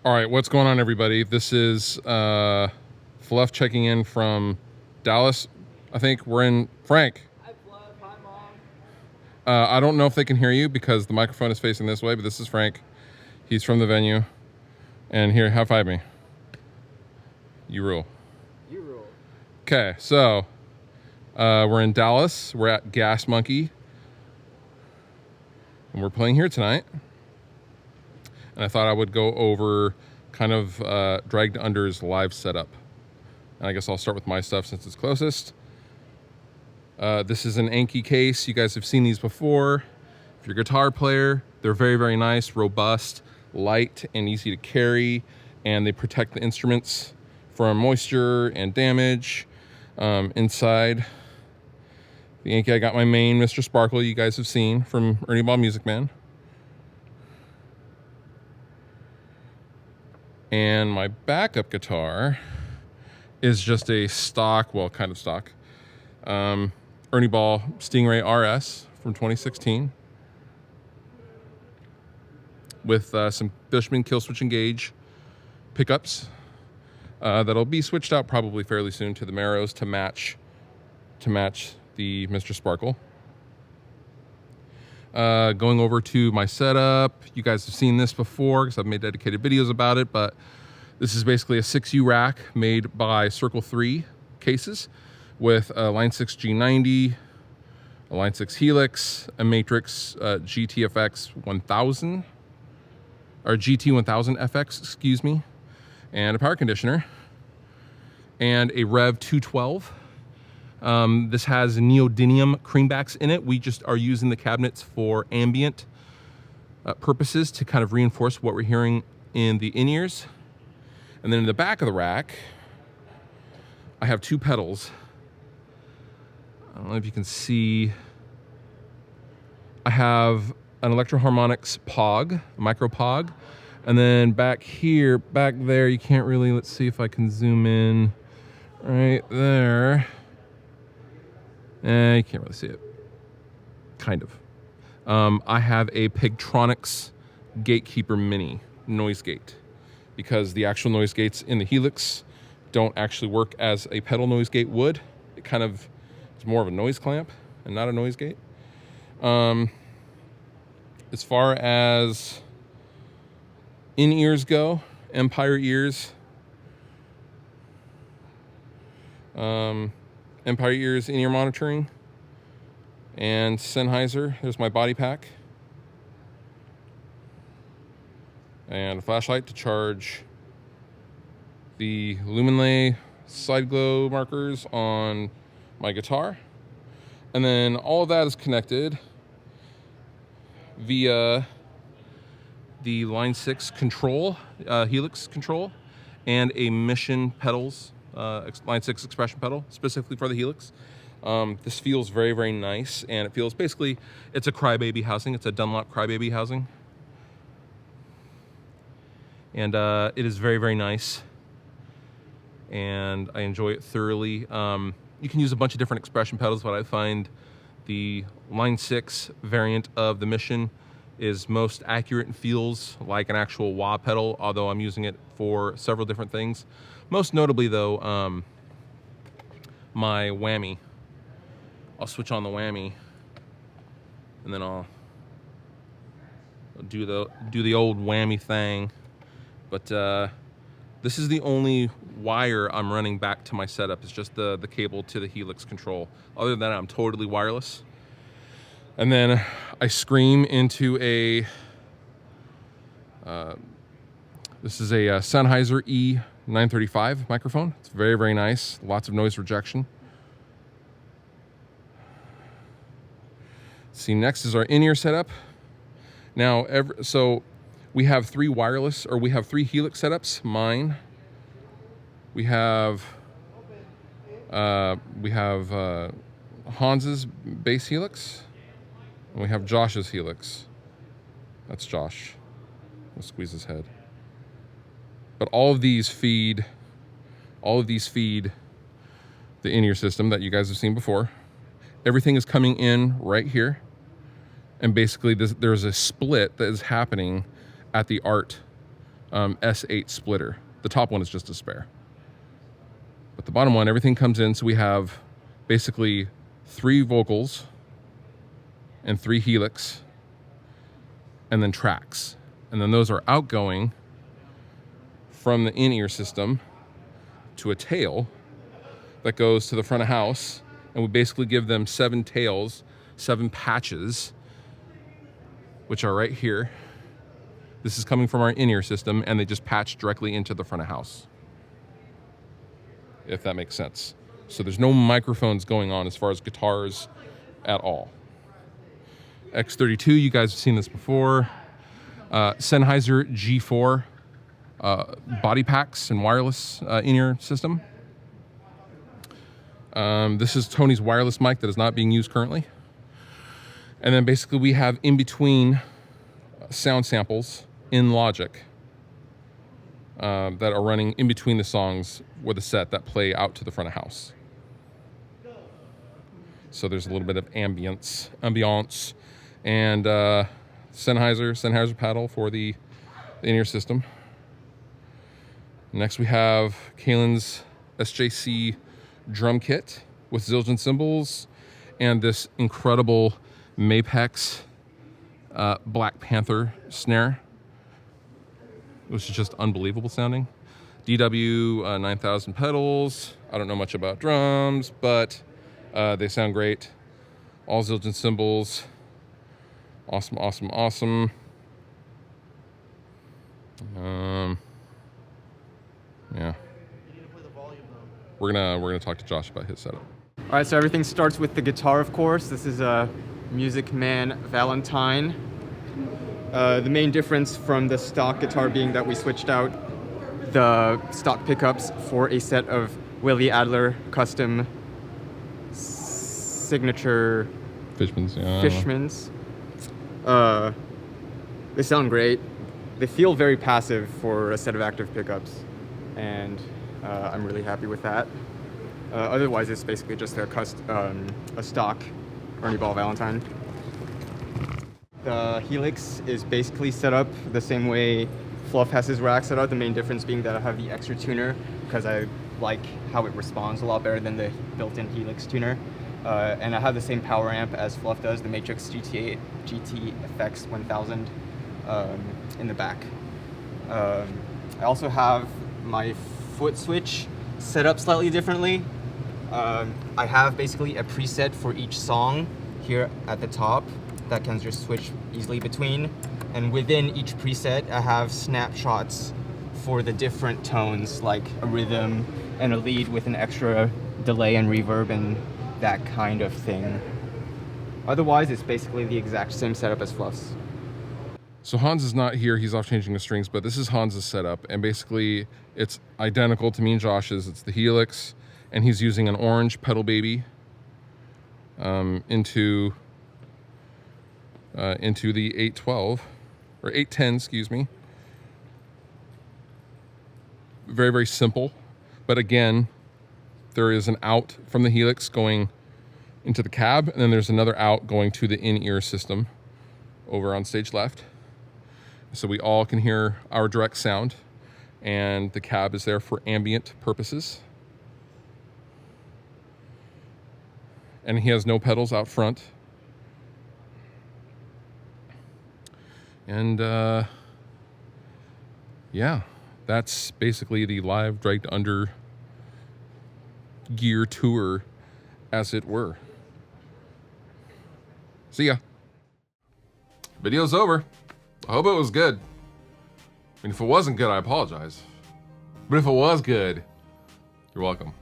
All right, what's going on, everybody? This is Fluff checking in from Dallas. I think we're in Frank. Hi, Fluff. Hi, Mom. I don't know if they can hear you because the microphone is facing this way, but this is Frank. He's from the venue. And here, high five me. You rule. You rule. Okay, so we're in Dallas. We're at Gas Monkey. And we're playing here tonight. And I thought I would go over kind of Dragged Under's live setup. And I guess I'll start with my stuff since it's closest. This is an Inky Case. You guys have seen these before. If you're a guitar player, they're very, very nice, robust, light, and easy to carry. And they protect the instruments from moisture and damage. Inside the Inky, I got my main Mr. Sparkle you guys have seen from Ernie Ball Music Man. And my backup guitar is just a stock, well, kind of stock, Ernie Ball Stingray RS from 2016 with some Fishman kill switch engage pickups that'll be switched out probably fairly soon to the Marrows to match the Mr. Sparkle. Going over to my setup, you guys have seen this before because I've made dedicated videos about it, but this is basically a 6U rack made by Circle 3 cases with a Line 6 G90, a Line 6 Helix, a Matrix GTFX 1000, or GT1000 FX, excuse me, and a power conditioner, and a Rev 212. This has neodymium creambacks in it. We just are using the cabinets for ambient purposes to kind of reinforce what we're hearing in the in-ears. And then in the back of the rack, I have two pedals. I don't know if you can see. I have an Electro Harmonics Pog, a micro Pog. And then back here, back there, you can't really, let's see if I can zoom in right there. You can't really see it. Kind of. I have a Pigtronics Gatekeeper Mini noise gate because the actual noise gates in the Helix don't actually work as a pedal noise gate would. It kind of is more of a noise clamp and not a noise gate. As far as in-ears go, Empire ears. Empire ears in-ear monitoring, and Sennheiser. There's my body pack, and a flashlight to charge the Luminlay side glow markers on my guitar, and then all of that is connected via the Line 6 control, Helix control, and a Mission pedals. Line 6 expression pedal specifically for the Helix. This feels very, very nice, and it feels basically, it's a crybaby housing. It's a Dunlop crybaby housing. And it is very, very nice. And I enjoy it thoroughly. You can use a bunch of different expression pedals, but I find the Line 6 variant of the Mission is most accurate and feels like an actual wah pedal, although I'm using it for several different things. Most notably, though, my whammy. I'll switch on the whammy, and then I'll do the old whammy thing. But this is the only wire I'm running back to my setup. It's just the cable to the Helix control. Other than that, I'm totally wireless. And then I scream into a, this is a Sennheiser E935 microphone. It's very, very nice. Lots of noise rejection. See, next is our in-ear setup. Now, so we have three wireless, or we have three Helix setups. Mine. We have Honza's bass Helix. And we have Josh's Helix. That's Josh. I'll squeeze his head. But all of these feed the in-ear system that you guys have seen before. Everything is coming in right here. And basically there's a split that is happening at the art S8 splitter. The top one is just a spare. But the bottom one, everything comes in, so we have basically 3 vocals and 3 helix, and then tracks. And then those are outgoing from the in-ear system to a tail that goes to the front of house, and we basically give them 7 tails, 7 patches, which are right here. This is coming from our in-ear system, and they just patch directly into the front of house, if that makes sense. So there's no microphones going on as far as guitars at all. X32, you guys have seen this before. Sennheiser G4 body packs and wireless in-ear system. This is Tony's wireless mic that is not being used currently. And then basically we have in between sound samples in Logic that are running in between the songs with a set that play out to the front of house. So there's a little bit of ambience, and Sennheiser paddle for the in-ear system. Next we have Kalen's SJC drum kit with Zildjian cymbals and this incredible Mapex Black Panther snare, which is just unbelievable sounding. DW 9000 pedals. I don't know much about drums, but they sound great. All Zildjian cymbals. Awesome. Yeah. We're gonna talk to Josh about his setup. All right, so everything starts with the guitar, of course. This is a Music Man Valentine. The main difference from the stock guitar being that we switched out the stock pickups for a set of Willie Adler custom signature Fishmans. They sound great. They feel very passive for a set of active pickups, and I'm really happy with that. Otherwise, it's basically just a stock Ernie Ball Valentine. The Helix is basically set up the same way Fluff has his rack set up, the main difference being that I have the extra tuner because I like how it responds a lot better than the built-in Helix tuner. And I have the same power amp as Fluff does, the Matrix GT FX 1000 in the back. I also have my foot switch set up slightly differently. I have basically a preset for each song here at the top that can just switch easily between. And within each preset, I have snapshots for the different tones, like a rhythm and a lead with an extra delay and reverb and that kind of thing. Otherwise, it's basically the exact same setup as Fluff's. So Honza's not here, he's off changing the strings, but this is Honza's setup, and basically it's identical to me and Josh's. It's the Helix, and he's using an orange pedal baby into the 812, or 810, excuse me. Very, very simple, but again, there is an out from the Helix going into the cab, and then there's another out going to the in-ear system over on stage left. So we all can hear our direct sound, and the cab is there for ambient purposes. And he has no pedals out front. And yeah, that's basically the live dragged under gear tour, as it were. See ya. Video's over. I hope it was good. I mean, if it wasn't good, I apologize. But if it was good, you're welcome.